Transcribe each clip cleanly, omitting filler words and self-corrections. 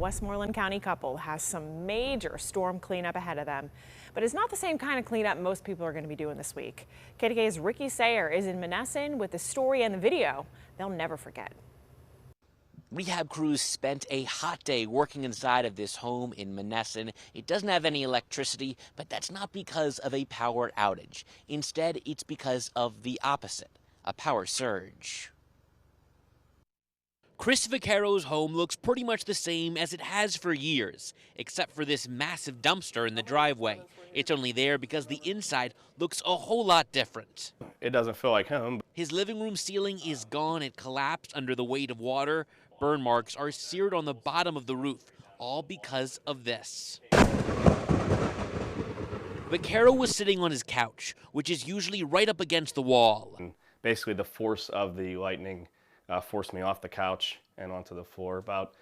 Westmoreland County couple has some major storm cleanup ahead of them. But it's not the same kind of cleanup most people are going to be doing this week. KDKA's Ricky Sayer is in Monessen with the story and the video they'll never forget. Rehab crews spent a hot day working inside of this home in Monessen. It doesn't have any electricity, but that's not because of a power outage. Instead, it's because of the opposite, a power surge. Chris Vaccaro's home looks pretty much the same as it has for years, except for this massive dumpster in the driveway. It's only there because the inside looks a whole lot different. It doesn't feel like home. His living room ceiling is gone. It collapsed under the weight of water. Burn marks are seared on the bottom of the roof, all because of this. Vaccaro was sitting on his couch, which is usually right up against the wall. And basically, the force of the lightning forced me off the couch and onto the floor. About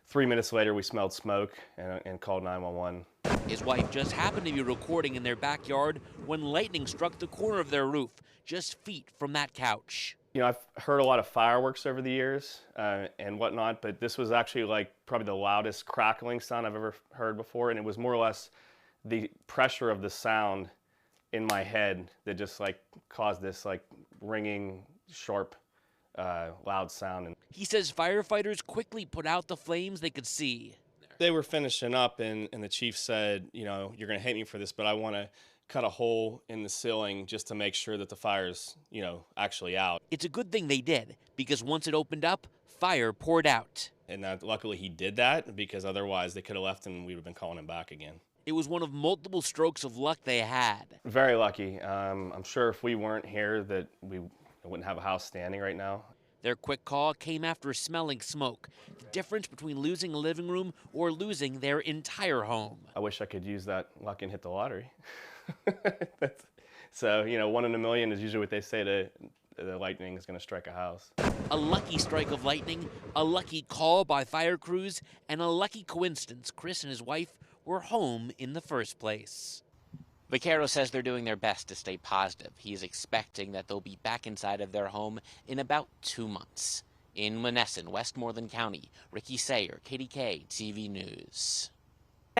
3 minutes later, we smelled smoke and called 911. His wife just happened to be recording in their backyard when lightning struck the corner of their roof, just feet from that couch. You know, I've heard a lot of fireworks over the years and whatnot, but this was actually like probably the loudest crackling sound I've ever heard before, and it was more or less the pressure of the sound in my head that just like caused this like ringing, sharp, loud sound. And he says firefighters quickly put out the flames they could see. They were finishing up, and the chief said, you know, you're going to hate me for this, but I want to cut a hole in the ceiling just to make sure that the fire's, you know, actually out. It's a good thing they did, because once it opened up, fire poured out. And luckily he did that, because otherwise they could have left and we would have been calling him back again. It was one of multiple strokes of luck they had. Very lucky. I'm sure if we weren't here that we wouldn't have a house standing right now. Their quick call came after smelling smoke, the difference between losing a living room or losing their entire home. I wish I could use that luck and hit the lottery. So, you know, 1 in a million is usually what they say to the lightning is going to strike a house. A lucky strike of lightning, a lucky call by fire crews, and a lucky coincidence Chris and his wife were home in the first place. Vaccaro says they're doing their best to stay positive. He is expecting that they'll be back inside of their home in about 2 months. In Monessen, Westmoreland County, Ricky Sayer, KDKA-TV News.